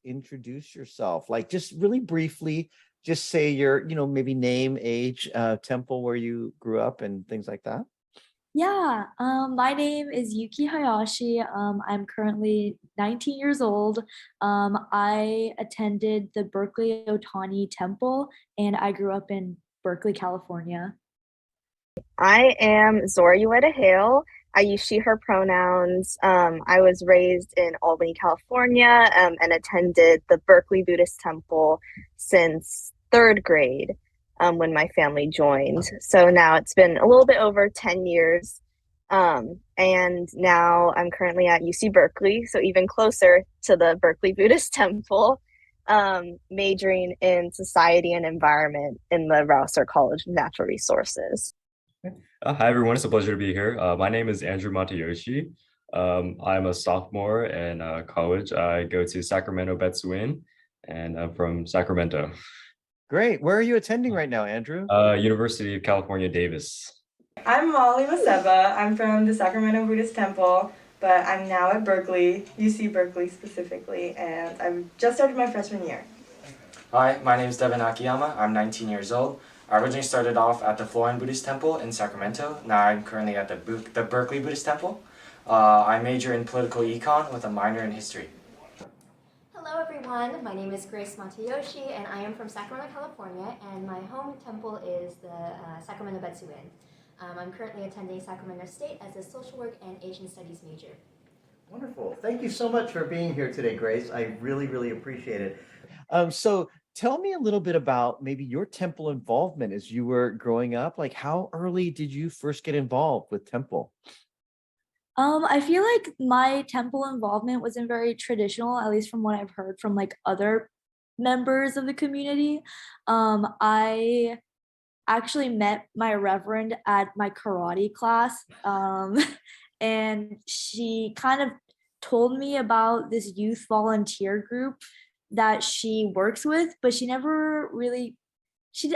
Introduce yourself, like just really briefly, just say your, maybe name, age, temple where you grew up and things like that. Yeah, my name is Yuuki Hayashi. I'm currently 19 years old. I attended the Berkeley Otani Temple and I grew up in Berkeley, California. I am Zora Uyeda Hale. I use she, her pronouns. I was raised in Albany, California, and attended the Berkeley Buddhist Temple since third grade when my family joined. So now it's been a little bit over 10 years. And now I'm currently at UC Berkeley, so even closer to the Berkeley Buddhist Temple, majoring in society and environment in the Rausser College of Natural Resources. Hi everyone, it's a pleasure to be here. My name is Andrew Matayoshi. I'm a sophomore in college. I go to Sacramento Betsuin, and I'm from Sacramento. Great. Where are you attending right now, Andrew? University of California, Davis. I'm Maseba. I'm from the Sacramento Buddhist Temple, but I'm now at Berkeley, UC Berkeley specifically, and I've just started my freshman year. Hi, my name is Devon Akiyama. I'm 19 years old. I originally started off at the Florian Buddhist Temple in Sacramento. Now I'm currently at the Berkeley Buddhist Temple. I major in political econ with a minor in history. Hello everyone, my name is Grace Matayoshi and I am from Sacramento, California, and my home temple is the Sacramento Betsuin. I'm currently attending Sacramento State as a social work and Asian studies major. Wonderful. Thank you so much for being here today, Grace. I really, really appreciate it. So tell me a little bit about maybe your temple involvement as you were growing up. Like, how early did you first get involved with temple? I feel like my temple involvement wasn't very traditional, at least from what I've heard from like other members of the community. I actually met my reverend at my karate class, and she kind of told me about this youth volunteer group that she works with, but she never really,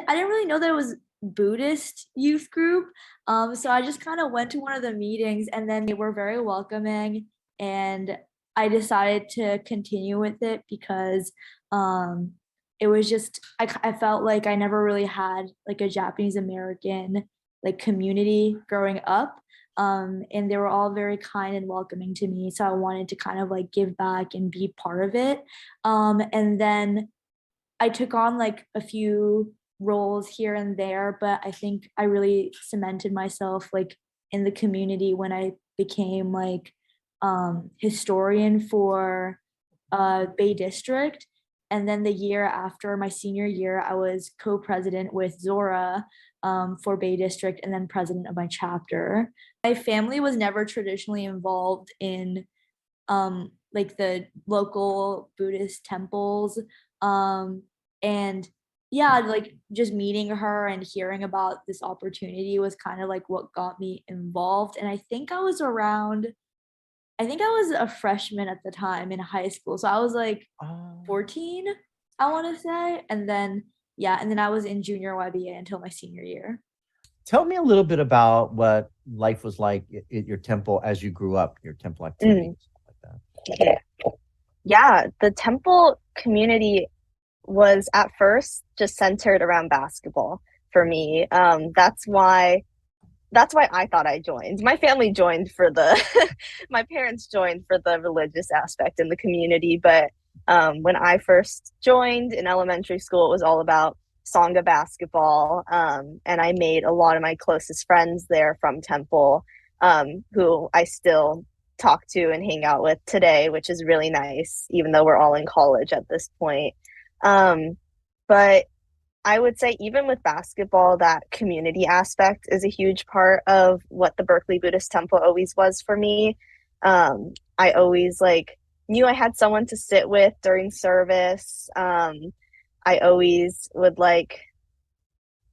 I didn't really know that it was Buddhist youth group. So I just kind of went to one of the meetings and then they were very welcoming and I decided to continue with it because it was just, I felt like I never really had like a Japanese American like community growing up. And they were all very kind and welcoming to me. So I wanted to kind of like give back and be part of it. And then I took on like a few roles here and there, but I think I really cemented myself like in the community when I became like historian for Bay District. And then the year after my senior year, I was co-president with Zora for Bay District and then president of my chapter. My family was never traditionally involved in like the local Buddhist temples. And yeah, like just meeting her and hearing about this opportunity was kind of like what got me involved. And I think I was a freshman at the time in high school. So I was like 14, I want to say. And then, yeah, and then I was in junior YBA until my senior year. Tell me a little bit about what life was like at your temple as you grew up, your temple activities, stuff like that. Yeah, the temple community was at first just centered around basketball for me. That's why I thought I joined. My family joined for my parents joined for the religious aspect in the community. But when I first joined in elementary school, it was all about Sangha basketball. And I made a lot of my closest friends there from Temple, who I still talk to and hang out with today, which is really nice, even though we're all in college at this point. But I would say even with basketball, that community aspect is a huge part of what the Berkeley Buddhist Temple always was for me. I always knew I had someone to sit with during service. I always would I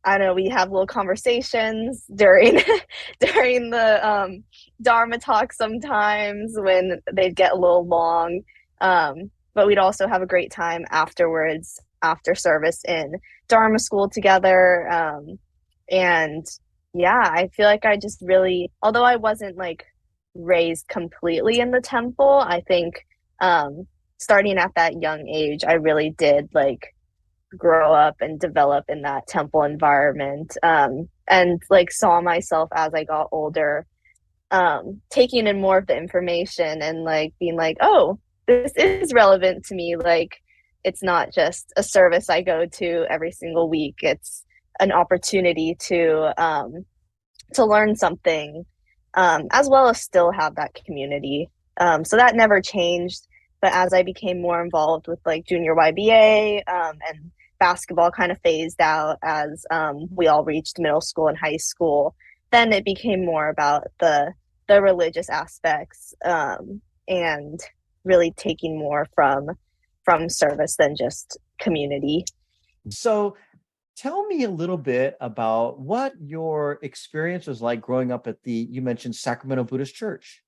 don't know, we have little conversations during during the Dharma talk sometimes when they'd get a little long. But we'd also have a great time afterwards, after service in Dharma school together. And yeah, I feel like I just really, although I wasn't raised completely in the temple, I think starting at that young age, I really did like grow up and develop in that temple environment, and like saw myself as I got older, taking in more of the information and like being like, oh, this is relevant to me. Like, it's not just a service I go to every single week. It's an opportunity to learn something, as well as still have that community. So that never changed. But as I became more involved with like junior YBA, and basketball kind of phased out as we all reached middle school and high school, then it became more about the religious aspects, and really taking more from service than just community. So tell me a little bit about what your experience was like growing up at you mentioned Sacramento Buddhist Church.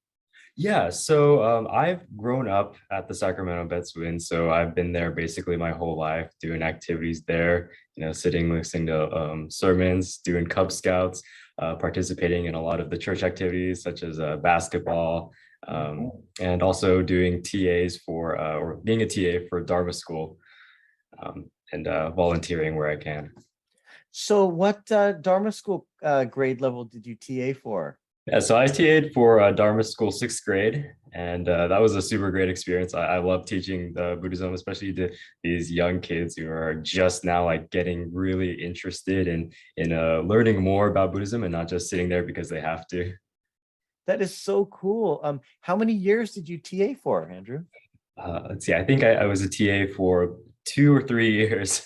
Yeah, so I've grown up at the Sacramento Betsuin, so I've been there basically my whole life, doing activities there, sitting, listening to sermons, doing Cub Scouts, participating in a lot of the church activities such as basketball, and also doing TAs or being a TA for Dharma School, and volunteering where I can. So what Dharma School grade level did you TA for? Yeah, so I TA'd for Dharma School 6th grade, and that was a super great experience. I love teaching Buddhism, especially to these young kids who are just now like getting really interested in learning more about Buddhism and not just sitting there because they have to. That is so cool. How many years did you TA for, Andrew? Let's see, I think I was a TA for 2 or 3 years.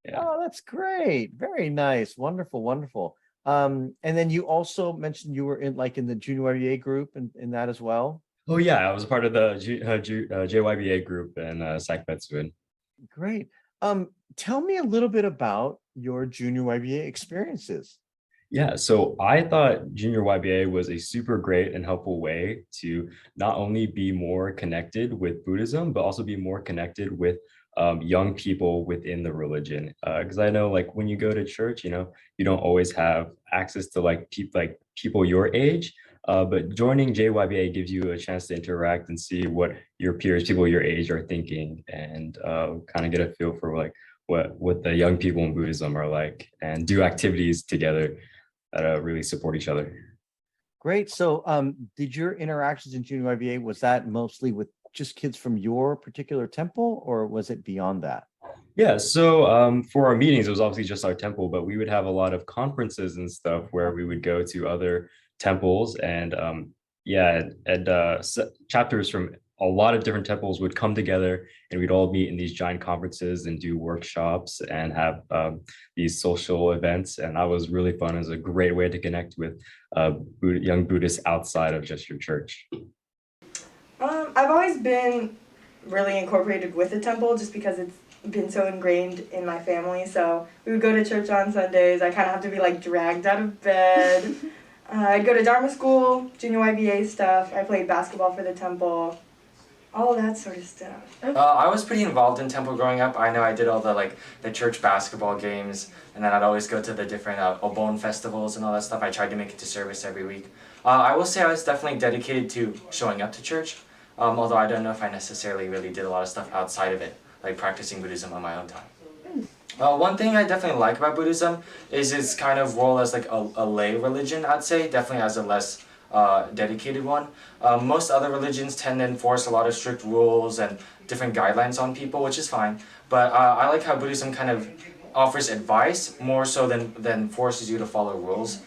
Yeah. Oh, that's great. Very nice. Wonderful, wonderful. And then you also mentioned you were in the junior YBA group and in that as well. Oh yeah, I was part of the JYBA group and Sac Betsuin. Great. Tell me a little bit about your junior YBA experiences. Yeah, so I thought junior YBA was a super great and helpful way to not only be more connected with Buddhism, but also be more connected with young people within the religion. Because I know, like, when you go to church, you don't always have access to people your age. But joining JYBA gives you a chance to interact and see what your peers, people your age, are thinking, and kind of get a feel for like what the young people in Buddhism are like, and do activities together that really support each other. Great. So did your interactions in junior YBA, was that mostly with just kids from your particular temple, or was it beyond that? Yeah, so for our meetings, it was obviously just our temple, but we would have a lot of conferences and stuff where we would go to other temples, and chapters from a lot of different temples would come together, and we'd all meet in these giant conferences and do workshops and have these social events. And that was really fun. It was a great way to connect with young Buddhists outside of just your church. I've always been really incorporated with the temple just because it's been so ingrained in my family. So we would go to church on Sundays. I kind of have to be like dragged out of bed. I'd go to Dharma school, junior YBA stuff. I played basketball for the temple. All that sort of stuff. I was pretty involved in temple growing up. I know I did all the church basketball games, and then I'd always go to the different Obon festivals and all that stuff. I tried to make it to service every week. I will say I was definitely dedicated to showing up to church, although I don't know if I necessarily really did a lot of stuff outside of it, like practicing Buddhism on my own time. One thing I definitely like about Buddhism is its kind of role as like a lay religion, I'd say, definitely as a less dedicated one. Most other religions tend to enforce a lot of strict rules and different guidelines on people, which is fine. But I like how Buddhism kind of offers advice more so than forces you to follow rules.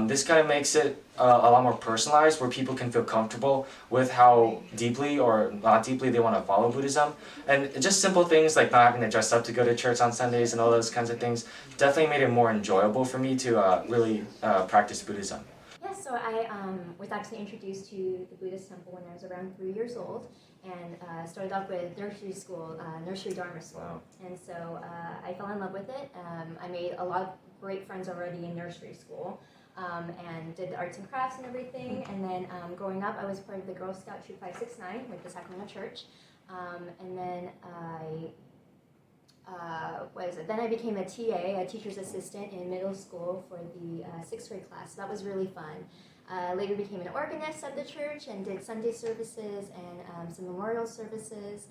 This kind of makes it a lot more personalized, where people can feel comfortable with how deeply or not deeply they want to follow Buddhism. And just simple things like not having to dress up to go to church on Sundays and all those kinds of things definitely made it more enjoyable for me to really practice Buddhism. Yeah, so I was actually introduced to the Buddhist temple when I was around 3 years old, and started off with nursery school, nursery Dharma school. Wow. And so I fell in love with it. I made a lot of great friends already in nursery school, and did the arts and crafts and everything. And then growing up, I was part of the Girl Scout Troop 569 with the Sacramento Church. And then then I became a TA, a teacher's assistant in middle school for the 6th grade class. So that was really fun. Later became an organist at the church and did Sunday services and some memorial services.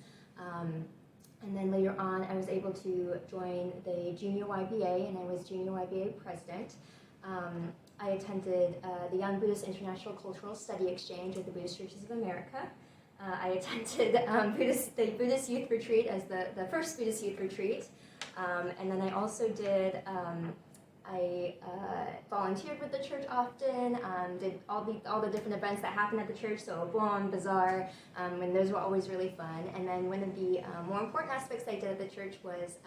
And then later on, I was able to join the Junior YBA, and I was Junior YBA president. I attended the Young Buddhist International Cultural Study Exchange at the Buddhist Churches of America. I attended the Buddhist Youth Retreat as the first Buddhist Youth Retreat. And then I also did, I volunteered with the church often, did all the different events that happened at the church, so Bon, Bazaar, and those were always really fun. And then one of the more important aspects I did at the church was,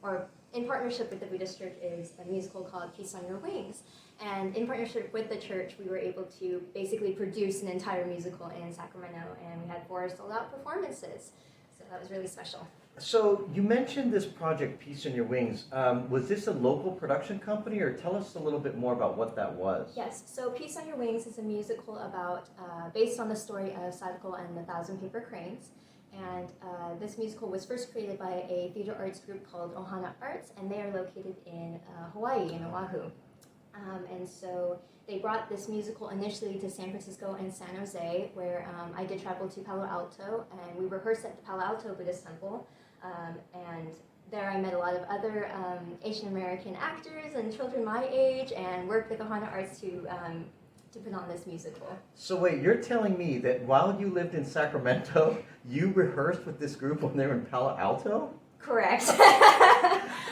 or in partnership with the Buddhist church, is a musical called Peace on Your Wings. And in partnership with the church, we were able to basically produce an entire musical in Sacramento, and we had 4 sold-out performances. So that was really special. So you mentioned this project, Peace on Your Wings. Was this a local production company, or tell us a little bit more about what that was? Yes, so Peace on Your Wings is a musical about, based on the story of Sadako and the Thousand Paper Cranes. And this musical was first created by a theater arts group called Ohana Arts, and they are located in Hawaii, in Oahu. And so they brought this musical initially to San Francisco and San Jose, where I did travel to Palo Alto, and we rehearsed at the Palo Alto Buddhist Temple. And there I met a lot of other Asian American actors and children my age, and worked with Ohana Arts to put on this musical. So wait, you're telling me that while you lived in Sacramento, you rehearsed with this group when they were in Palo Alto? Correct.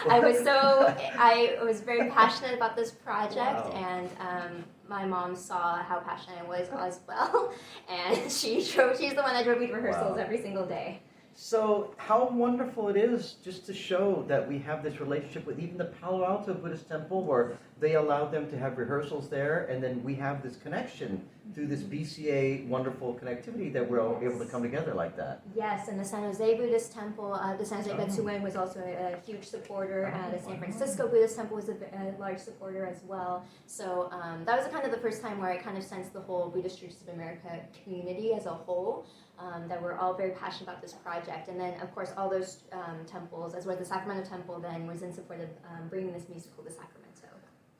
I was very passionate about this project, Wow. and my mom saw how passionate I was as well, and she's the one that drove me to rehearsals Wow. every single day. So how wonderful it is just to show that we have this relationship with even the Palo Alto Buddhist Temple, where they allowed them to have rehearsals there, and then we have this connection through this BCA wonderful connectivity that we're all able to come together like that. Yes, and the San Jose Buddhist Temple, the San Jose Betsuin was also a huge supporter. The San Francisco Buddhist Temple was a large supporter as well. So that was kind of the first time where I kind of sensed the whole Buddhist Churches of America community as a whole, that we're all very passionate about this project. And then, of course, all those temples, as well as the Sacramento Temple, then was in support of bringing this musical to Sacramento.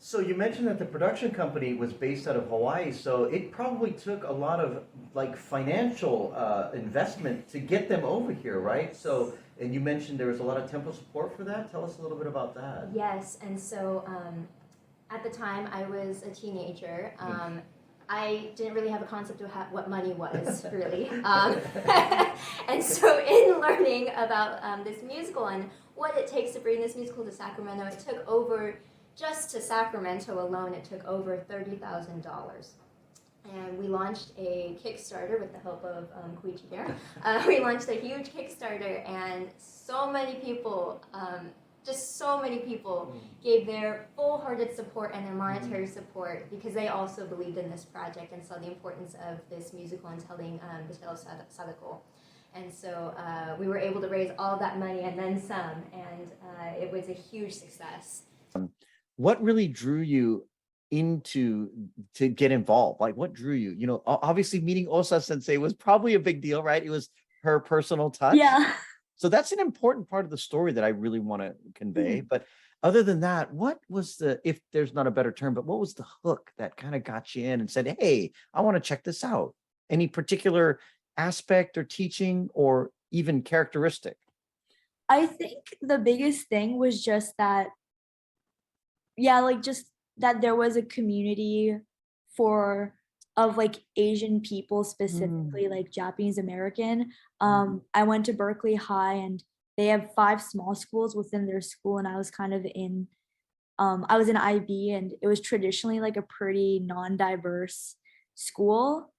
So you mentioned that the production company was based out of Hawaii, so it probably took a lot of like financial investment to get them over here, right? So, and you mentioned there was a lot of temple support for that. Tell us a little bit about that. Yes, and so at the time I was a teenager. I didn't really have a concept of what money was, really. And so in learning about this musical and what it takes to bring this musical to Sacramento, it took over, just to Sacramento alone, it took over $30,000. And we launched a Kickstarter with the help of Koichi here. We launched a huge Kickstarter, and so many people, gave their full-hearted support and their monetary support, because they also believed in this project and saw the importance of this musical and telling the tale of Sadako. And so we were able to raise all that money and then some, and it was a huge success. What really drew you to get involved? Like, what drew you? You know, obviously meeting Osa Sensei was probably a big deal, right? It was her personal touch. Yeah. So that's an important part of the story that I really want to convey. But other than that, what was if there's not a better term, but what was the hook that kind of got you in and said, hey, I want to check this out? Any particular aspect or teaching or even characteristic? I think the biggest thing was just that, just that there was a community of like Asian people, specifically like Japanese American. I went to Berkeley High, and they have 5 small schools within their school, and I was kind of I was in IB, and it was traditionally like a pretty non-diverse school.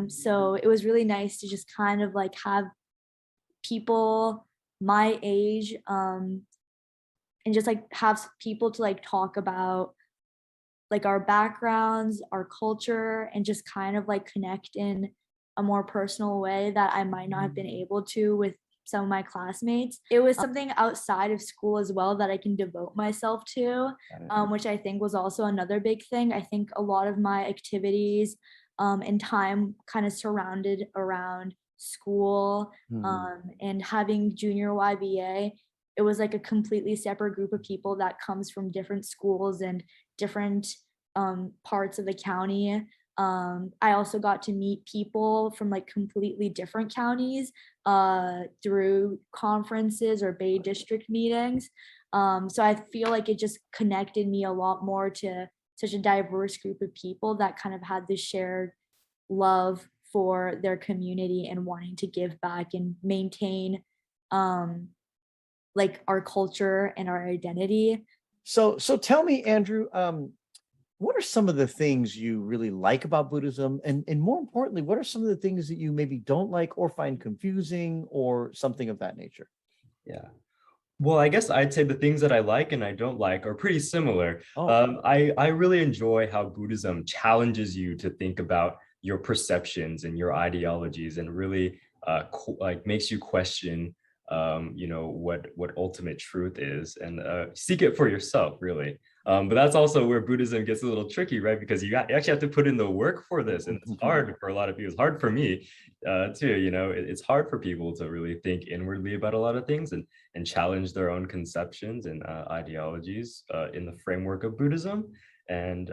So it was really nice to just kind of like have people my age, and just like have people to like talk about like our backgrounds, our culture, and just kind of like connect in a more personal way that I might not have been able to with some of my classmates. It was something outside of school as well that I can devote myself to, which I think was also another big thing. I think a lot of my activities and time kind of surrounded around school, and having junior YBA. It was like a completely separate group of people that comes from different schools and different parts of the county. I also got to meet people from like completely different counties through conferences or Bay District meetings. So I feel like it just connected me a lot more to such a diverse group of people that kind of had this shared love for their community and wanting to give back and maintain like our culture and our identity. So tell me, Andrew, what are some of the things you really like about Buddhism? And more importantly, what are some of the things that you maybe don't like or find confusing or something of that nature? Yeah. Well, I guess I'd say the things that I like and I don't like are pretty similar. Oh. I really enjoy how Buddhism challenges you to think about your perceptions and your ideologies, and really like makes you question, what ultimate truth is, and seek it for yourself, really. But that's also where Buddhism gets a little tricky, right? Because you actually have to put in the work for this, and it's hard for a lot of people. It's hard for me too. It's hard for people to really think inwardly about a lot of things and challenge their own conceptions and ideologies in the framework of Buddhism. And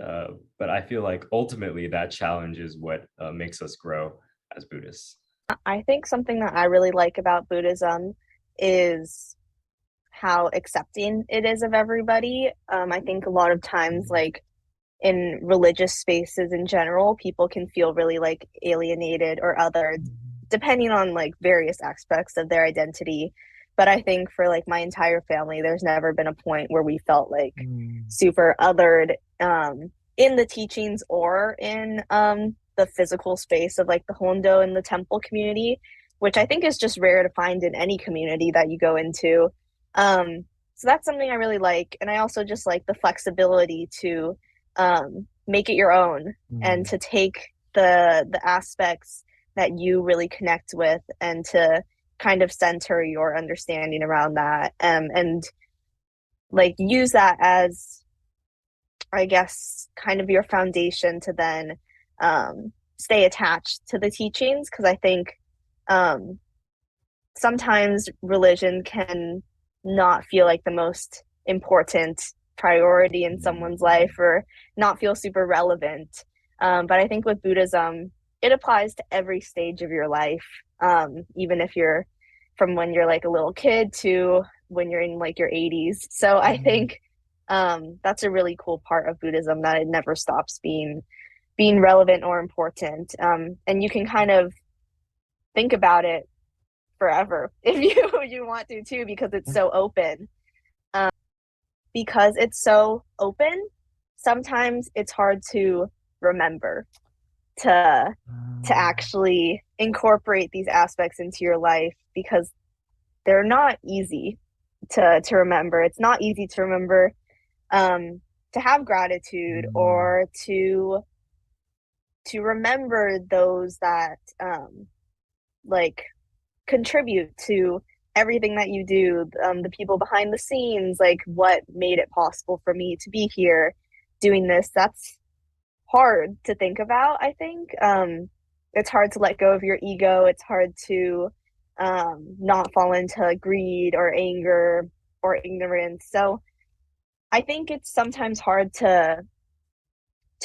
but I feel like ultimately that challenge is what makes us grow as Buddhists. I think something that I really like about Buddhism is how accepting it is of everybody. I think a lot of times, like in religious spaces in general, people can feel really like alienated or othered, depending on like various aspects of their identity. But I think for like my entire family, there's never been a point where we felt like super othered in the teachings or in the physical space of like the Hondo and the temple community, which I think is just rare to find in any community that you go into. So that's something I really like. And I also just like the flexibility to make it your own and to take the aspects that you really connect with and to kind of center your understanding around that, and like use that as, I guess, kind of your foundation to then stay attached to the teachings. Because I think sometimes religion can not feel like the most important priority in someone's life or not feel super relevant. But I think with Buddhism, it applies to every stage of your life, even if you're from when you're like a little kid to when you're in like your 80s. So I think that's a really cool part of Buddhism, that it never stops being relevant or important. And you can kind of think about it forever if you want to too, because it's so open. Because it's so open, sometimes it's hard to remember to actually incorporate these aspects into your life, because they're not easy to remember. It's not easy to remember to have gratitude or to remember those that like contribute to everything that you do, the people behind the scenes, like what made it possible for me to be here doing this. That's hard to think about, I think. It's hard to let go of your ego. It's hard to not fall into greed or anger or ignorance. So I think it's sometimes hard to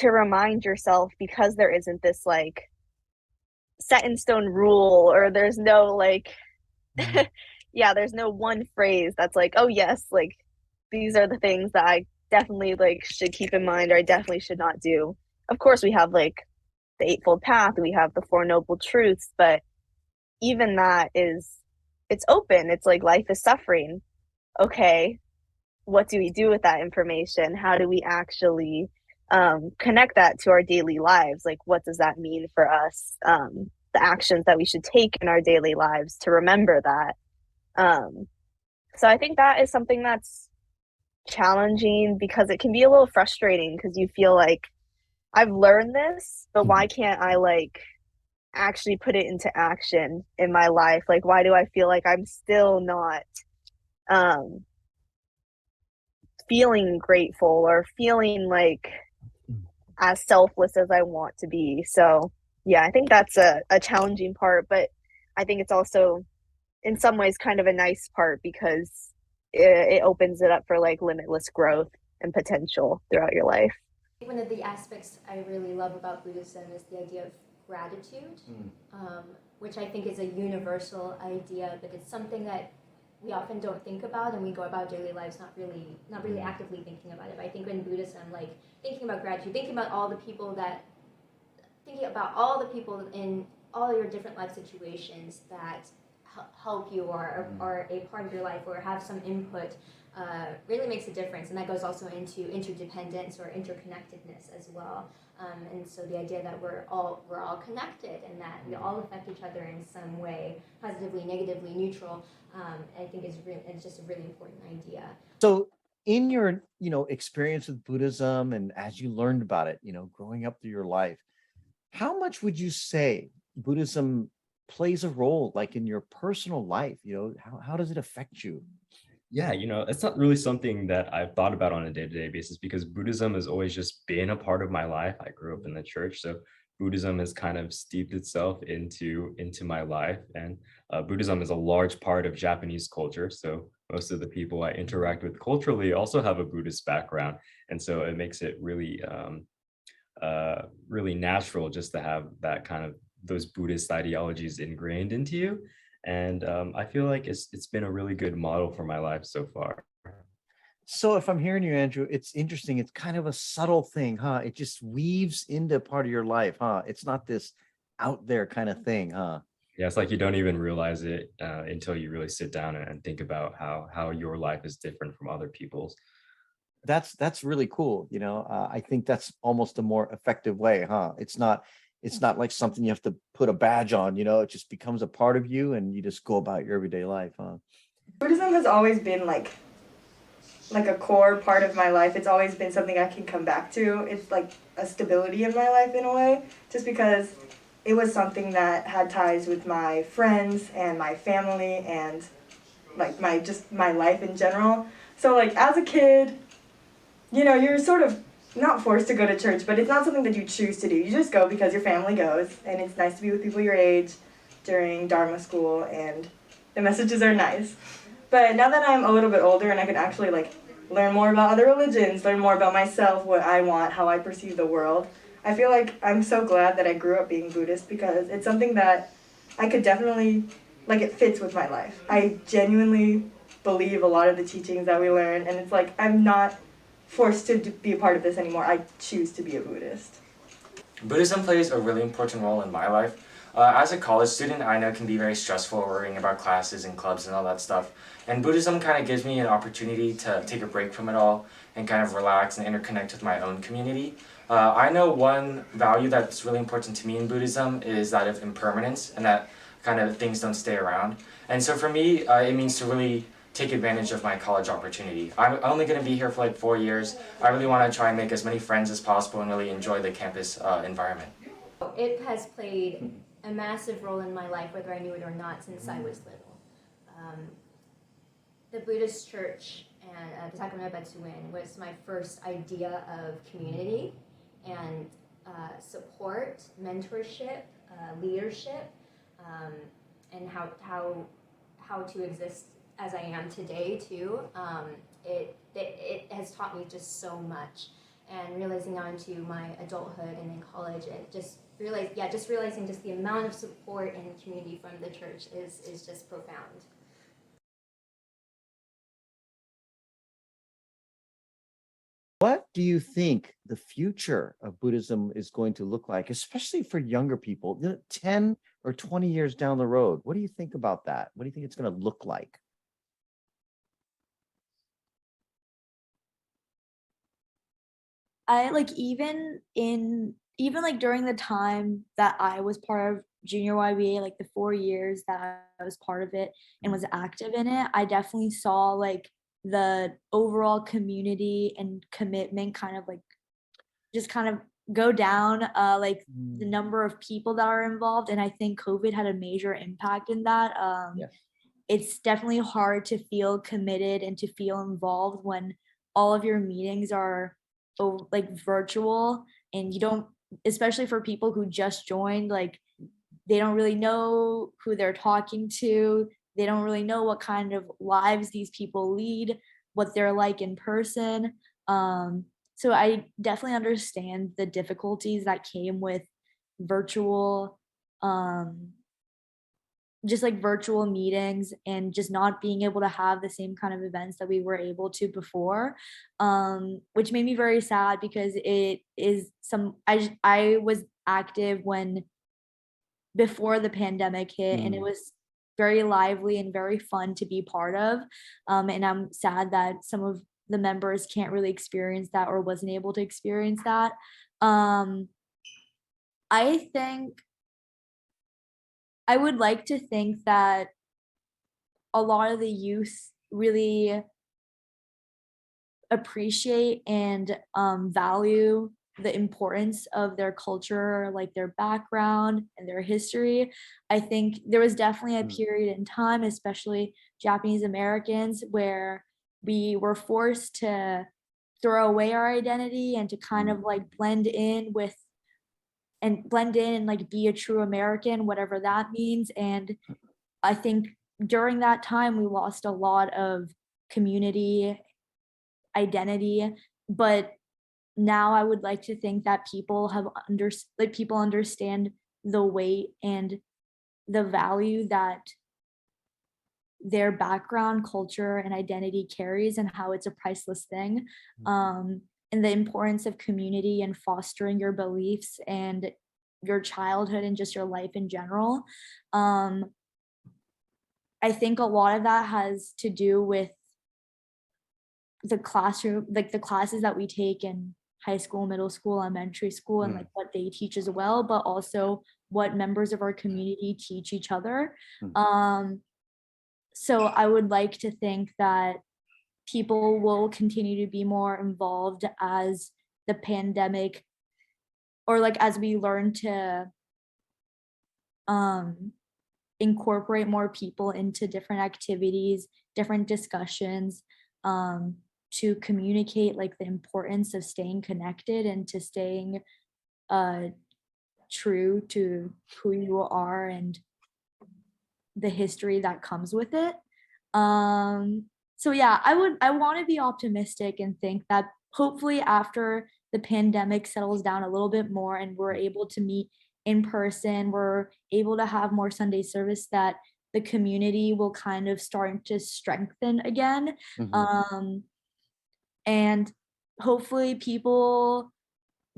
remind yourself, because there isn't this like set in stone rule, or there's no like yeah, there's no one phrase that's like, oh yes, like these are the things that I definitely like should keep in mind, or I definitely should not do. Of course, we have like the Eightfold Path, we have the Four Noble Truths, but even that it's open. It's like life is suffering. Okay, what do we do with that information? How do we actually connect that to our daily lives? Like, what does that mean for us? The actions that we should take in our daily lives to remember that. So I think that is something that's challenging, because it can be a little frustrating, because you feel like, I've learned this, but why can't I like actually put it into action in my life? Like, why do I feel like I'm still not feeling grateful or feeling like as selfless as I want to be? So yeah, I think that's a challenging part, but I think it's also in some ways kind of a nice part, because it opens it up for like limitless growth and potential throughout your life. One of the aspects I really love about Buddhism is the idea of gratitude, which I think is a universal idea, but it's something that we often don't think about, and we go about daily lives not really actively thinking about it. But I think in Buddhism, like thinking about gratitude, thinking about all the people in all your different life situations that help you or are a part of your life or have some input, really makes a difference. And that goes also into interdependence or interconnectedness as well. And so the idea that we're all connected and that we all affect each other in some way, positively, negatively, neutral, I think it's just a really important idea. So in your, experience with Buddhism and as you learned about it, growing up through your life, how much would you say Buddhism plays a role like in your personal life? How does it affect you? Yeah, it's not really something that I've thought about on a day-to-day basis because Buddhism has always just been a part of my life. I grew up in the church, so Buddhism has kind of steeped itself into my life. And Buddhism is a large part of Japanese culture. So most of the people I interact with culturally also have a Buddhist background. And so it makes it really, really natural just to have that kind of those Buddhist ideologies ingrained into you. And I feel like it's been a really good model for my life so far. So if I'm hearing you, Andrew, it's interesting. It's kind of a subtle thing, huh? It just weaves into part of your life, huh? It's not this out there kind of thing, huh? Yeah, it's like you don't even realize it until you really sit down and think about how your life is different from other people's. That's really cool. I think that's almost a more effective way, huh? It's not like something you have to put a badge on, it just becomes a part of you and you just go about your everyday life, huh? Buddhism has always been like a core part of my life. It's always been something I can come back to. It's like a stability in my life in a way, just because it was something that had ties with my friends and my family and like my life in general. So like as a kid, you're sort of not forced to go to church, but it's not something that you choose to do. You just go because your family goes, and it's nice to be with people your age during Dharma school, and the messages are nice. But now that I'm a little bit older and I can actually like learn more about other religions, learn more about myself, what I want, how I perceive the world, I feel like I'm so glad that I grew up being Buddhist because it's something that I could definitely, like it fits with my life. I genuinely believe a lot of the teachings that we learn, and it's like I'm not forced to be a part of this anymore. I choose to be a Buddhist. Buddhism plays a really important role in my life. As a college student, I know it can be very stressful worrying about classes and clubs and all that stuff. And Buddhism kind of gives me an opportunity to take a break from it all and kind of relax and interconnect with my own community. I know one value that's really important to me in Buddhism is that of impermanence and that kind of things don't stay around. And so for me, it means to really take advantage of my college opportunity. I'm only going to be here for like 4 years. I really want to try and make as many friends as possible and really enjoy the campus environment. It has played a massive role in my life, whether I knew it or not, since I was little. The Buddhist church and the Sacramento Betsuin was my first idea of community and support, mentorship, leadership, and how to exist as I am today too. It has taught me just so much, and realizing now into my adulthood and in college, and just realizing just the amount of support and community from the church is just profound. What do you think the future of Buddhism is going to look like, especially for younger people, 10 or 20 years down the road? What do you think about that? What do you think it's going to look like? I like even like during the time that I was part of junior YBA, like the 4 years that I was part of it and was active in it, I definitely saw like the overall community and commitment kind of like just kind of go down, like the number of people that are involved. And I think COVID had a major impact in that. Yeah. It's definitely hard to feel committed and to feel involved when all of your meetings are like virtual, and you don't, especially for people who just joined, like they don't really know who they're talking to. They don't really know what kind of lives these people lead, what they're like in person. so I definitely understand the difficulties that came with virtual, just like virtual meetings and just not being able to have the same kind of events that we were able to before, which made me very sad because it is I was active when before the pandemic hit, and it was very lively and very fun to be part of, and I'm sad that some of the members can't really experience that or wasn't able to experience that. I think I would like to think that a lot of the youth really appreciate and value the importance of their culture, like their background and their history. I think there was definitely a period in time, especially Japanese Americans, where we were forced to throw away our identity and to kind of like blend in and like be a true American, whatever that means. And I think during that time we lost a lot of community identity, but now I would like to think that people understand the weight and the value that their background, culture, and identity carries, and how it's a priceless thing, and the importance of community and fostering your beliefs and your childhood and just your life in general. I think a lot of that has to do with the classroom, like the classes that we take in high school, middle school, elementary school, and like what they teach as well, but also what members of our community teach each other. So I would like to think that people will continue to be more involved as the pandemic, or like as we learn to incorporate more people into different activities, different discussions, to communicate like the importance of staying connected and to staying true to who you are and the history that comes with it. So yeah, I want to be optimistic and think that hopefully after the pandemic settles down a little bit more and we're able to meet in person, we're able to have more Sunday service, that the community will kind of start to strengthen again. And hopefully people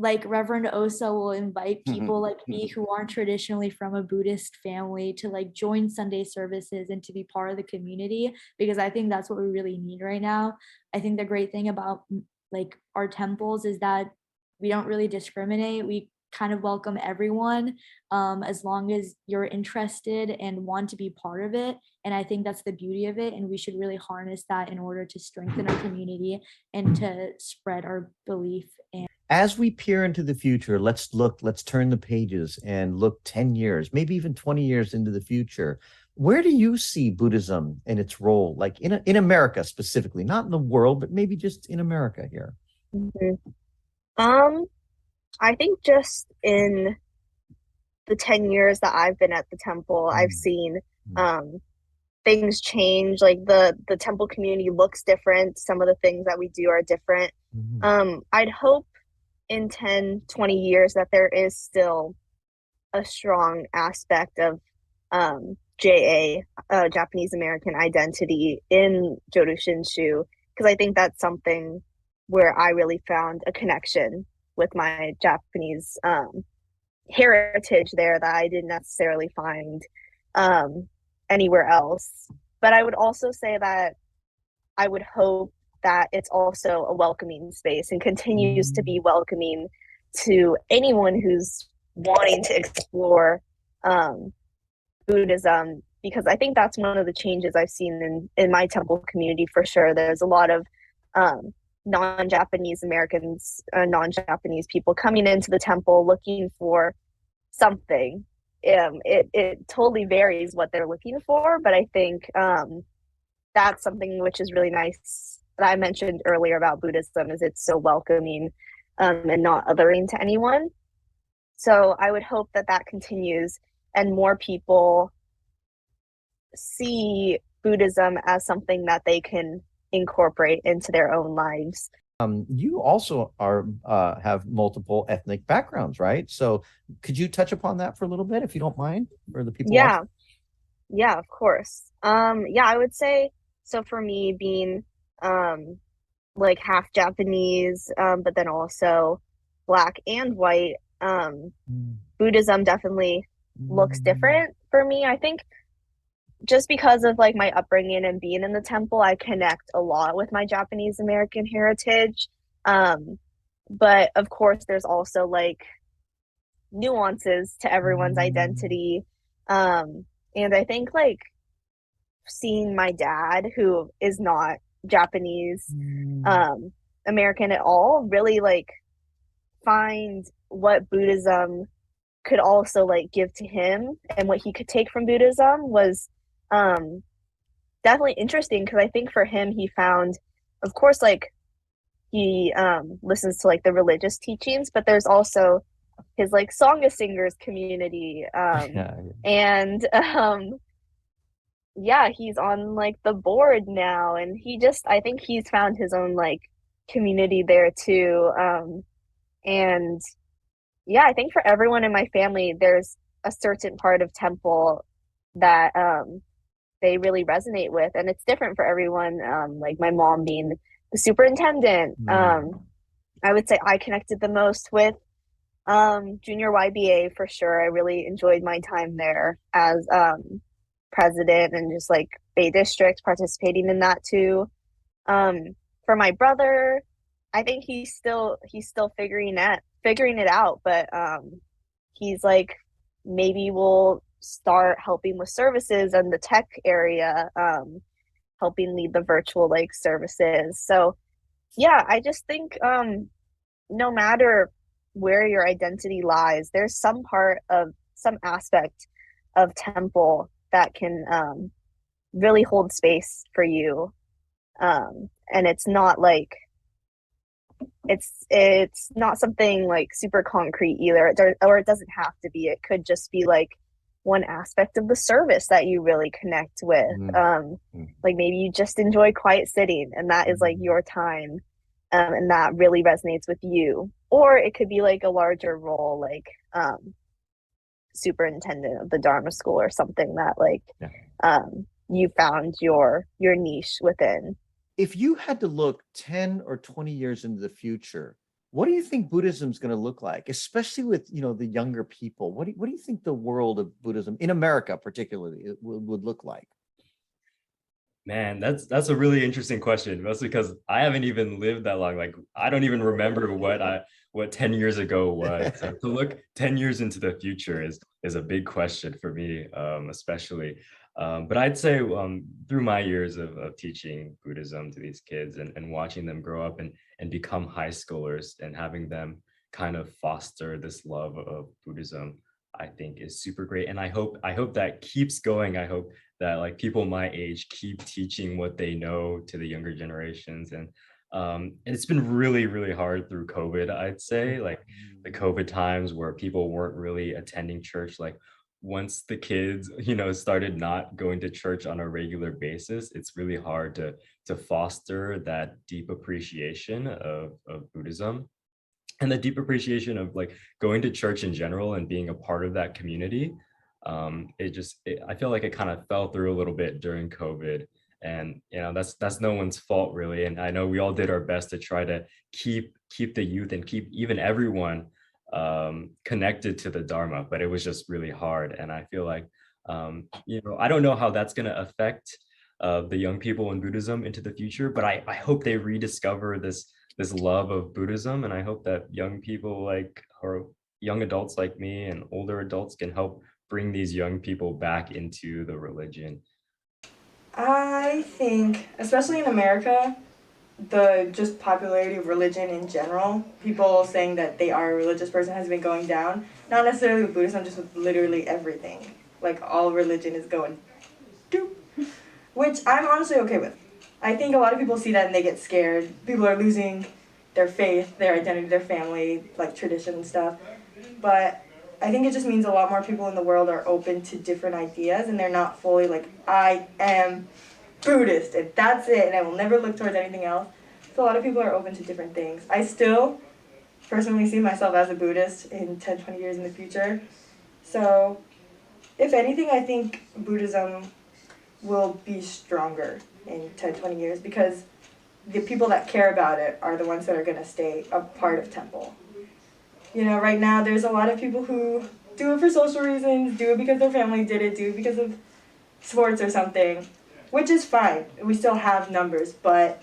like Reverend Osa will invite people like me who aren't traditionally from a Buddhist family to like join Sunday services and to be part of the community, because I think that's what we really need right now. I think the great thing about like our temples is that we don't really discriminate. We kind of welcome everyone, as long as you're interested and want to be part of it. And I think that's the beauty of it, and we should really harness that in order to strengthen our community and to spread our belief. And as we peer into the future, let's turn the pages and look 10 years, maybe even 20 years into the future. Where do you see Buddhism and its role, like in America specifically, not in the world, but maybe just in America here? I think just in the 10 years that I've been at the temple, I've seen things change. Like the temple community looks different. Some of the things that we do are different. I'd hope in 10, 20 years that there is still a strong aspect of JA, Japanese American identity in Jodo Shinshu, because I think that's something where I really found a connection with my Japanese heritage there that I didn't necessarily find anywhere else. But I would also say that I would hope that it's also a welcoming space and continues to be welcoming to anyone who's wanting to explore Buddhism, because I think that's one of the changes I've seen in my temple community for sure. There's a lot of non-Japanese Americans, non-Japanese people coming into the temple looking for something. It totally varies what they're looking for, but I think that's something which is really nice that I mentioned earlier about Buddhism, is it's so welcoming and not othering to anyone. So I would hope that that continues and more people see Buddhism as something that they can incorporate into their own lives. You also are have multiple ethnic backgrounds, right? So could you touch upon that for a little bit, if you don't mind, for the people watching? Yeah, yeah, of course. Yeah, I would say so for me being um like half Japanese, but then also black and white, Buddhism definitely looks Mm. different for me. I think just because of like my upbringing and being in the temple, I connect a lot with my Japanese American heritage. Um, but of course, there's also like nuances to everyone's Mm. identity. And I think like seeing my dad, who is not Japanese Mm. um, American at all, really like find what Buddhism could also like give to him and what he could take from Buddhism was um, definitely interesting because I think for him he found, of course, like he listens to like the religious teachings, but there's also his like song of singers community, Yeah. and yeah, he's on like the board now, and he just I think he's found his own like community there too, and yeah, I think for everyone in my family, there's a certain part of temple that they really resonate with, and it's different for everyone. Like my mom being the superintendent, Mm. I would say I connected the most with junior YBA for sure. I really enjoyed my time there as president and just like Bay District participating in that too. Um, for my brother, I think he's still figuring it out, but he's like maybe we'll start helping with services and the tech area, helping lead the virtual like services. So yeah, I just think no matter where your identity lies, there's some part of some aspect of temple that can really hold space for you. And it's not like it's not something like super concrete either, or it doesn't have to be. It could just be like one aspect of the service that you really connect with. Mm. Mm. Like maybe you just enjoy quiet sitting, and that is like Mm. your time, and that really resonates with you. Or it could be like a larger role, like superintendent of the Dharma school or something that like Yeah. you found your niche within. If you had to look 10 or 20 years into the future, what do you think Buddhism is going to look like, especially with, the younger people? What do you think the world of Buddhism in America particularly would look like? Man, that's a really interesting question. Mostly because I haven't even lived that long. Like I don't even remember what 10 years ago was. So to look 10 years into the future is a big question for me, especially. But I'd say through my years of teaching Buddhism to these kids and watching them grow up and become high schoolers and having them kind of foster this love of Buddhism, I think is super great. And I hope that keeps going. I hope that like people my age keep teaching what they know to the younger generations. And it's been really, really hard through COVID, I'd say, like the COVID times where people weren't really attending church. Like once the kids, started not going to church on a regular basis, it's really hard to foster that deep appreciation of Buddhism and the deep appreciation of like going to church in general and being a part of that community. I feel like it kind of fell through a little bit during COVID, and that's no one's fault really. And I know we all did our best to try to keep the youth and keep even everyone connected to the Dharma, but it was just really hard. And I feel like I don't know how that's going to affect the young people in Buddhism into the future, but I hope they rediscover this love of Buddhism. And I hope that young people like, or young adults like me and older adults can help bring these young people back into the religion. I think, especially in America, the just popularity of religion in general, people saying that they are a religious person has been going down. Not necessarily with Buddhism, just with literally everything. Like all religion is going doop, which I'm honestly okay with. I think a lot of people see that and they get scared. People are losing their faith, their identity, their family, like tradition and stuff. But I think it just means a lot more people in the world are open to different ideas and they're not fully like, I am Buddhist and that's it and I will never look towards anything else. So a lot of people are open to different things. I still personally see myself as a Buddhist in 10, 20 years in the future. So if anything, I think Buddhism will be stronger in 10, 20 years because the people that care about it are the ones that are going to stay a part of temple. You know, right now there's a lot of people who do it for social reasons, do it because their family did it, do it because of sports or something, which is fine. We still have numbers, but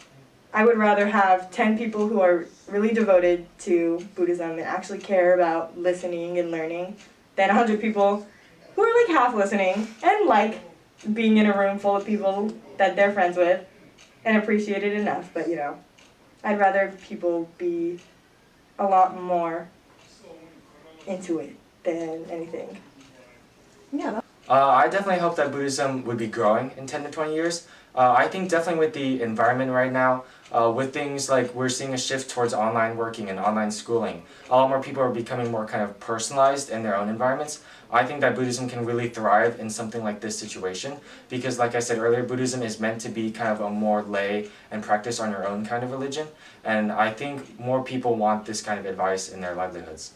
I would rather have 10 people who are really devoted to Buddhism and actually care about listening and learning than 100 people who are like half listening and like being in a room full of people that they're friends with and appreciate it enough. But you know, I'd rather people be a lot more into it than anything. Yeah. I definitely hope that Buddhism would be growing in 10 to 20 years. I think definitely with the environment right now, with things like we're seeing a shift towards online working and online schooling, a lot more people are becoming more kind of personalized in their own environments. I think that Buddhism can really thrive in something like this situation because, like I said earlier, Buddhism is meant to be kind of a more lay and practice on your own kind of religion. And I think more people want this kind of advice in their livelihoods.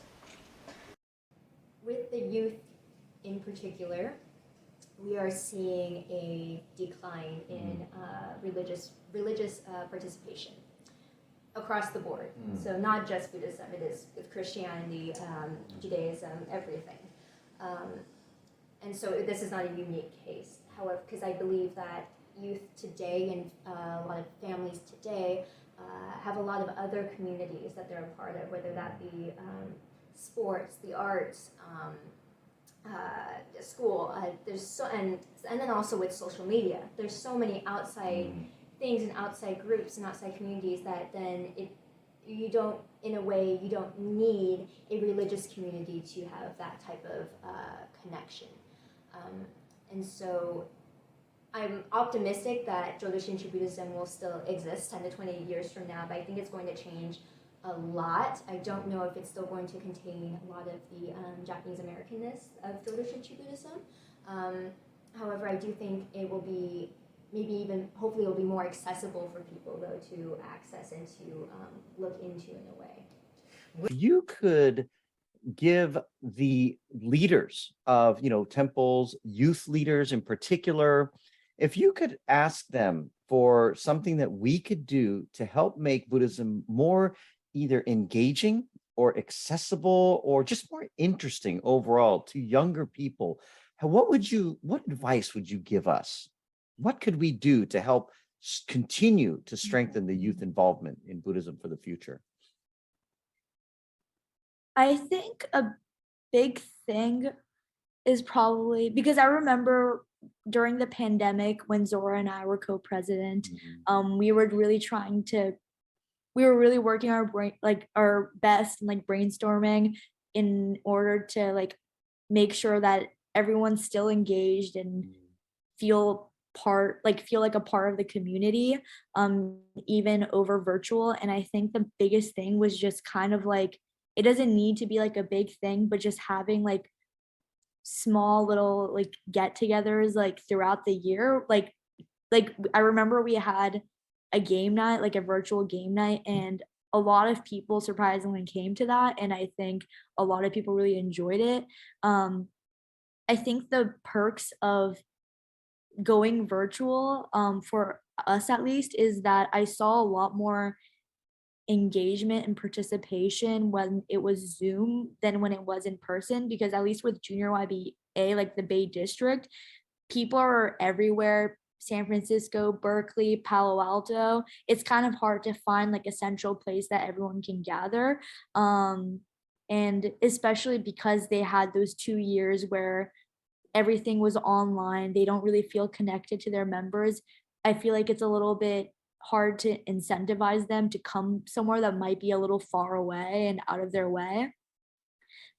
With the youth in particular, we are seeing a decline in religious participation across the board. So not just Buddhism, it is with Christianity, Judaism, everything. And so this is not a unique case. However, because I believe that youth today and a lot of families today have a lot of other communities that they're a part of, whether that be sports, the arts, school. There's so and then also with social media, there's so many outside things and outside groups and outside communities that then you don't need a religious community to have that type of connection. And so I'm optimistic that Jodo Shinshu Buddhism will still exist 10 to 20 years from now, but I think it's going to change a lot. I don't know if it's still going to contain a lot of the Japanese Americanness of Jodo Shinshu Buddhism. However, I do think it will be hopefully it will be more accessible for people though to access and to look into in a way. If you could give the leaders of, temples, youth leaders in particular, if you could ask them for something that we could do to help make Buddhism more either engaging or accessible or just more interesting overall to younger people, what advice would you give us? What could we do to help continue to strengthen the youth involvement in Buddhism for the future? I think a big thing is probably because I remember during the pandemic when Zora and I were co-president, we were really working our best and brainstorming in order to make sure that everyone's still engaged and feel like a part of the community, even over virtual. And I think the biggest thing was just kind of it doesn't need to be a big thing, but just having small little get-togethers throughout the year. I remember we had a game night, a virtual game night, and a lot of people surprisingly came to that, and I think a lot of people really enjoyed it. I think the perks of going virtual, for us at least, is that I saw a lot more engagement and participation when it was Zoom than when it was in person, because at least with Junior YBA, the Bay District, people are everywhere. San Francisco, Berkeley, Palo Alto. It's kind of hard to find a central place that everyone can gather. And especially because they had those 2 years where everything was online, they don't really feel connected to their members. I feel like it's a little bit hard to incentivize them to come somewhere that might be a little far away and out of their way.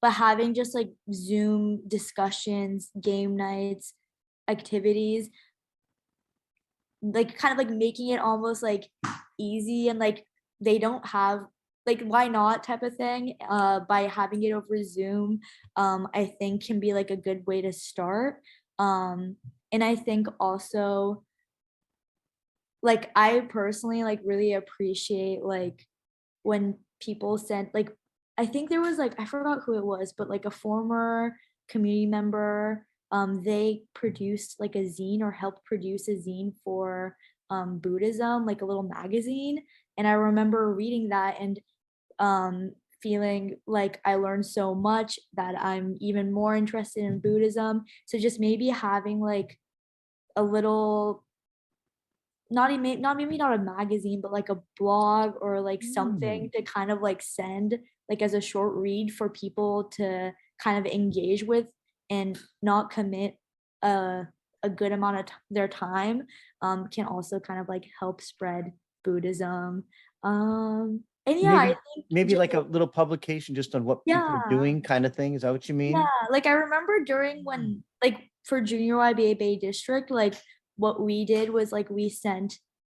But having just Zoom discussions, game nights, activities, kind of making it almost easy and they don't have why not type of thing, by having it over Zoom, I think can be a good way to start. And I think also like I personally like really appreciate like when people sent like I think there was like I forgot who it was, but like a former community member, they produced like a zine or helped produce a zine for Buddhism, like a little magazine. And I remember reading that and feeling like I learned so much that I'm even more interested in Buddhism. So just maybe having like a little not maybe not a magazine but like a blog or like something to kind of like send like as a short read for people to kind of engage with and not commit a good amount of their time can also kind of like help spread Buddhism. And yeah, I Maybe think maybe just, like a little publication just on what people are yeah, doing kind of thing. Is that what you yeah, mean? like I remember during when like for Junior YBA Bay District, like what we did was like we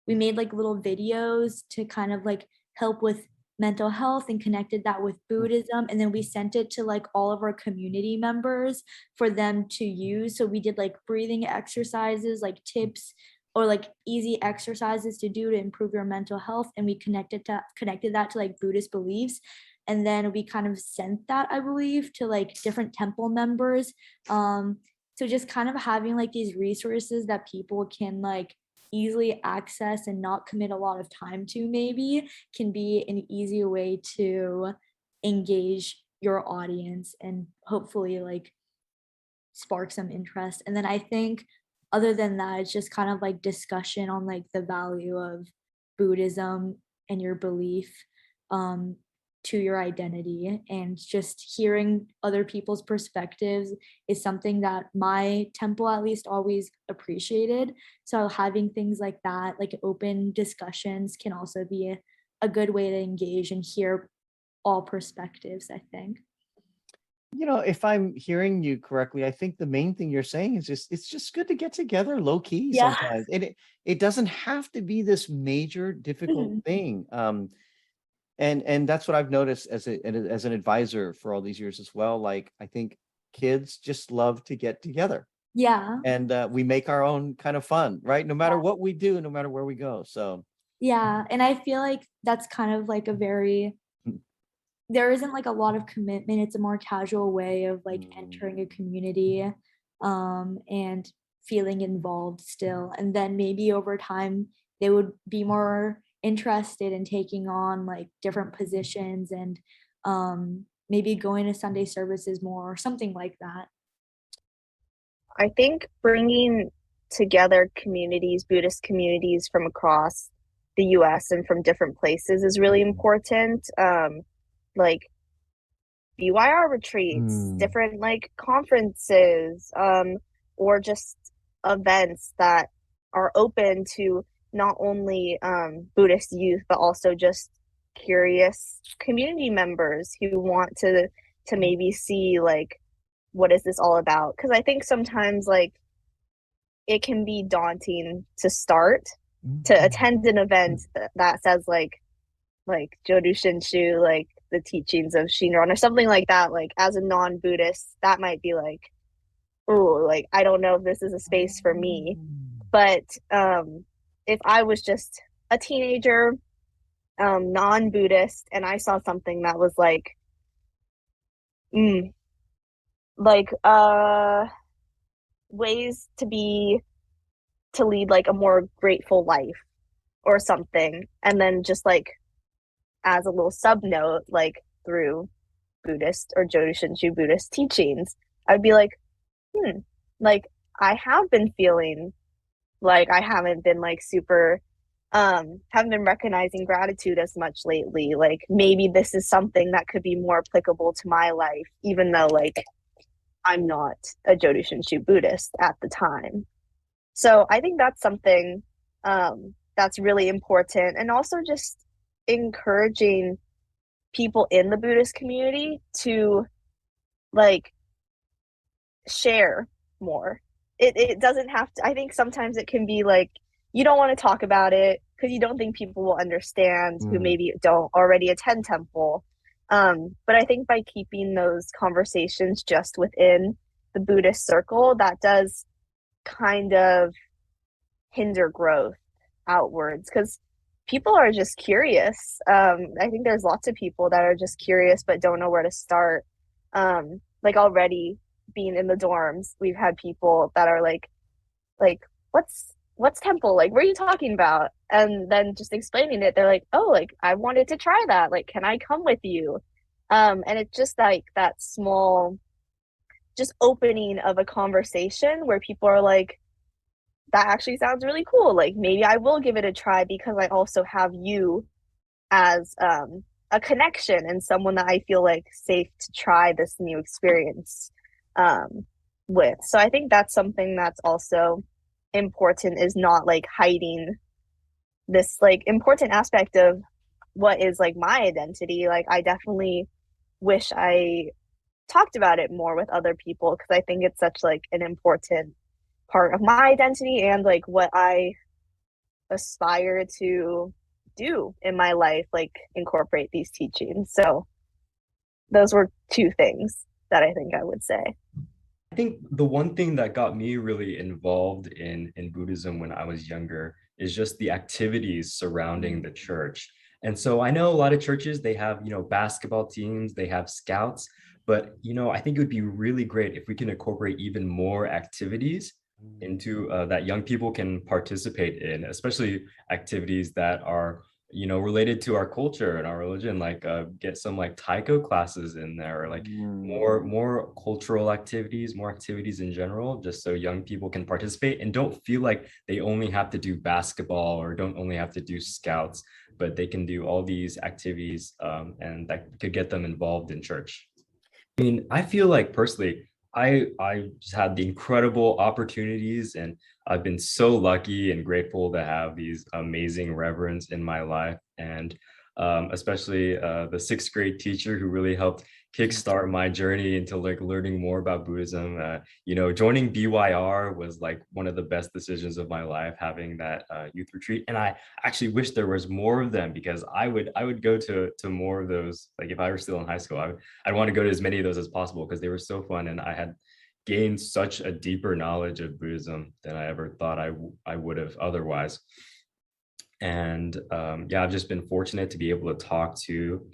made like little videos to kind of like help with mental health and connected that with Buddhism. And then we sent it to like all of our community members for them to use. So we did like breathing exercises, like tips or like easy exercises to do to improve your mental health. And we connected that to like Buddhist beliefs. And then we kind of sent that, I believe, to like different temple members. So just kind of having like these resources that people can like easily access and not commit a lot of time to maybe can be an easy way to engage your audience and hopefully like spark some interest. And then I think other than that, it's just kind of like discussion on like the value of Buddhism and your belief um, to your identity, and just hearing other people's perspectives is something that my temple at least always appreciated. So having things like that, like open discussions, can also be a good way to engage and hear all perspectives, I think. If I'm hearing you correctly, I think the main thing you're saying is just it's just good to get together low key Yeah. sometimes. And it doesn't have to be this major difficult Mhm. thing. And that's what I've noticed as an advisor for all these years as well. Like I think kids just love to get together Yeah. and we make our own kind of fun, right? No matter what we do, no matter where we go. So Yeah. And I feel like that's kind of like a very there isn't like a lot of commitment. It's a more casual way of like entering a community and feeling involved still. And then maybe over time they would be more interested in taking on like different positions and maybe going to Sunday services more or something like that. I think bringing together communities, Buddhist communities from across the US and from different places is really important. Like BYR retreats, different like conferences, or just events that are open to not only Buddhist youth, but also just curious community members who want to maybe see like what is this all about? Because I think sometimes like it can be daunting to start to attend an event that says like Jodu Shinshu, like the teachings of Shinran or something like that. Like as a non-Buddhist, that might be like, oh, like I don't know if this is a space for me. But if I was just a teenager, non-Buddhist, and I saw something that was like, like ways to lead like a more grateful life or something, and then just like as a little sub note, like through Buddhist or Jodo Shinshu Buddhist teachings, I'd be like, like I have been feeling like I haven't been like super haven't been recognizing gratitude as much lately. Like maybe this is something that could be more applicable to my life, even though like I'm not a Jodo Shinshu Buddhist at the time. So I think that's something that's really important, and also just encouraging people in the Buddhist community to like share more. It doesn't have to, I think sometimes it can be like you don't want to talk about it because you don't think people will understand who maybe don't already attend temple. But I think by keeping those conversations just within the Buddhist circle, that does kind of hinder growth outwards because people are just curious. I think there's lots of people that are just curious but don't know where to start. Like already being in the dorms, we've had people that are like what's temple? Like, what are you talking about? And then just explaining it, they're like, oh, like I wanted to try that. Like, can I come with you? And it's just like that small just opening of a conversation where people are like, that actually sounds really cool. Like maybe I will give it a try because I also have you as a connection and someone that I feel like safe to try this new experience with. So I think that's something that's also important, is not like hiding this like important aspect of what is like my identity. Like I definitely wish I talked about it more with other people because I think it's such like an important part of my identity and like what I aspire to do in my life, like incorporate these teachings. So those were two things that I think I would say. I think the one thing that got me really involved in Buddhism when I was younger is just the activities surrounding the church. And so I know a lot of churches, they have, basketball teams, they have scouts, but, I think it would be really great if we can incorporate even more activities into that young people can participate in, especially activities that are related to our culture and our religion, like get some like taiko classes in there, or like more cultural activities, more activities in general, just so young people can participate and don't feel like they only have to do basketball or don't only have to do scouts, but they can do all these activities and that could get them involved in church. I mean, I feel like personally, I just had the incredible opportunities, and I've been so lucky and grateful to have these amazing reverends in my life, and especially the sixth grade teacher who really helped kickstart my journey into like learning more about Buddhism. Joining BYR was like one of the best decisions of my life, having that youth retreat, and I actually wish there was more of them because I would go to more of those. Like if I were still in high school, I'd want to go to as many of those as possible because they were so fun, and I had gained such a deeper knowledge of Buddhism than I ever thought I would have otherwise. And I've just been fortunate to be able to talk to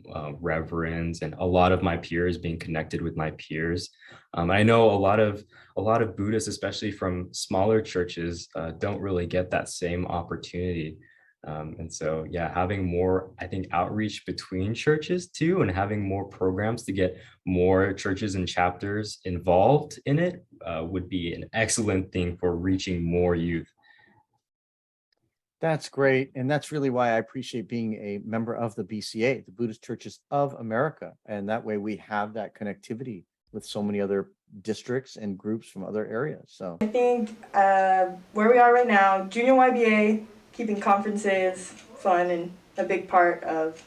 reverends and a lot of my peers, being connected with my peers. I know a lot of Buddhists, especially from smaller churches, don't really get that same opportunity. And so, having more, I think, outreach between churches too, and having more programs to get more churches and chapters involved in it would be an excellent thing for reaching more youth. That's great. And that's really why I appreciate being a member of the BCA, the Buddhist Churches of America. And that way we have that connectivity with so many other districts and groups from other areas. So I think where we are right now, Junior YBA, keeping conferences fun and a big part of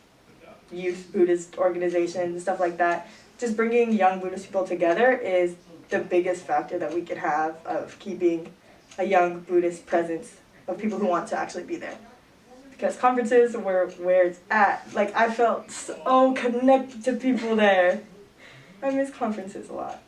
youth Buddhist organizations and stuff like that. Just bringing young Buddhist people together is the biggest factor that we could have of keeping a young Buddhist presence of people who want to actually be there. Because conferences were where it's at. Like I felt so connected to people there. I miss conferences a lot.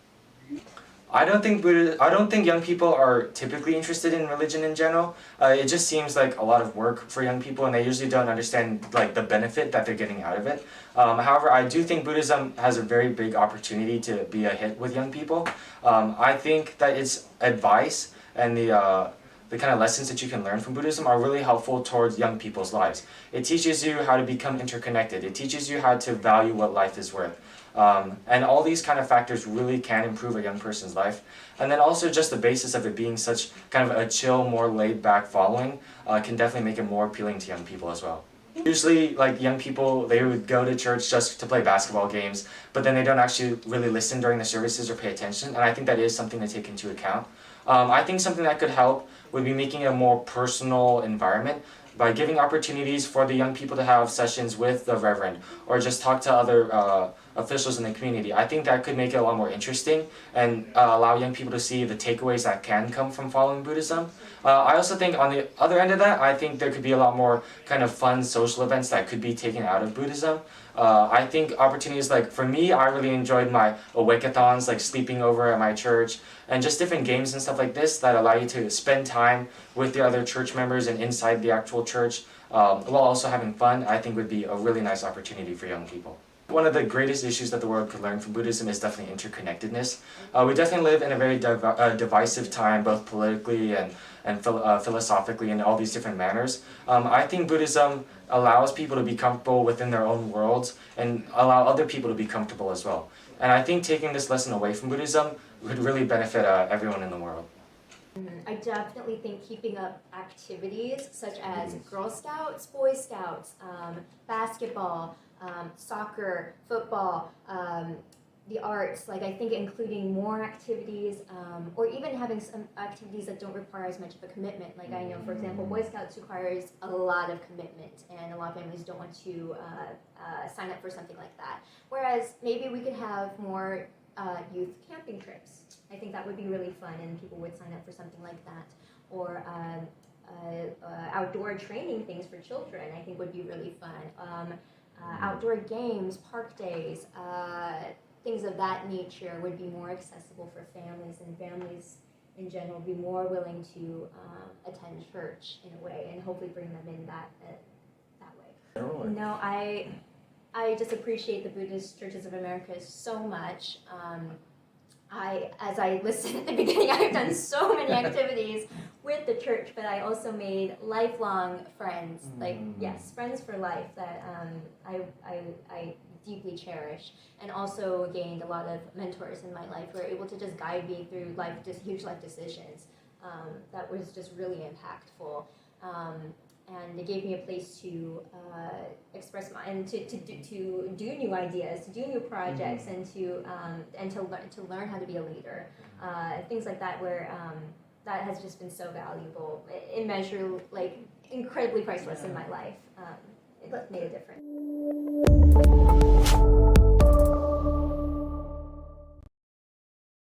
I don't think young people are typically interested in religion in general. It just seems like a lot of work for young people, and they usually don't understand like the benefit that they're getting out of it. However, I do think Buddhism has a very big opportunity to be a hit with young people. I think that its advice and the kind of lessons that you can learn from Buddhism are really helpful towards young people's lives. It teaches you how to become interconnected. It teaches you how to value what life is worth. And all these kind of factors really can improve a young person's life. And then also just the basis of it being such kind of a chill, more laid back following can definitely make it more appealing to young people as well. Usually, like young people, they would go to church just to play basketball games, but then they don't actually really listen during the services or pay attention. And I think that is something to take into account. I think something that could help would be making a more personal environment by giving opportunities for the young people to have sessions with the reverend or just talk to other officials in the community. I think that could make it a lot more interesting and allow young people to see the takeaways that can come from following Buddhism. I also think on the other end of that, I think there could be a lot more kind of fun social events that could be taken out of Buddhism. I think opportunities like, for me, I really enjoyed my awake-a-thons, like sleeping over at my church, and just different games and stuff like this that allow you to spend time with the other church members and inside the actual church while also having fun, I think would be a really nice opportunity for young people. One of the greatest issues that the world could learn from Buddhism is definitely interconnectedness. We definitely live in a very divisive time, both politically and philosophically in all these different manners. I think Buddhism allows people to be comfortable within their own worlds and allow other people to be comfortable as well. And I think taking this lesson away from Buddhism would really benefit everyone in the world. I definitely think keeping up activities such as Girl Scouts, Boy Scouts, basketball, soccer, football, the arts, like I think including more activities or even having some activities that don't require as much of a commitment. Like I know, for example, Boy Scouts requires a lot of commitment and a lot of families don't want to sign up for something like that. Whereas maybe we could have more youth camping trips. I think that would be really fun and people would sign up for something like that. Or outdoor training things for children I think would be really fun. Outdoor games, park days, things of that nature would be more accessible for families, and families in general would be more willing to attend church in a way and hopefully bring them in that way. No, I just appreciate the Buddhist Churches of America so much. As I listed at the beginning, I've done so many activities with the church, but I also made lifelong friends, like, yes, friends for life that I deeply cherish, and also gained a lot of mentors in my life who were able to just guide me through life, just huge life decisions. That was just really impactful. And it gave me a place to express my and to do new ideas, to do new projects, and to learn how to be a leader, things like that. Where that has just been so valuable, immeasurably, like incredibly priceless in my life. It made a difference.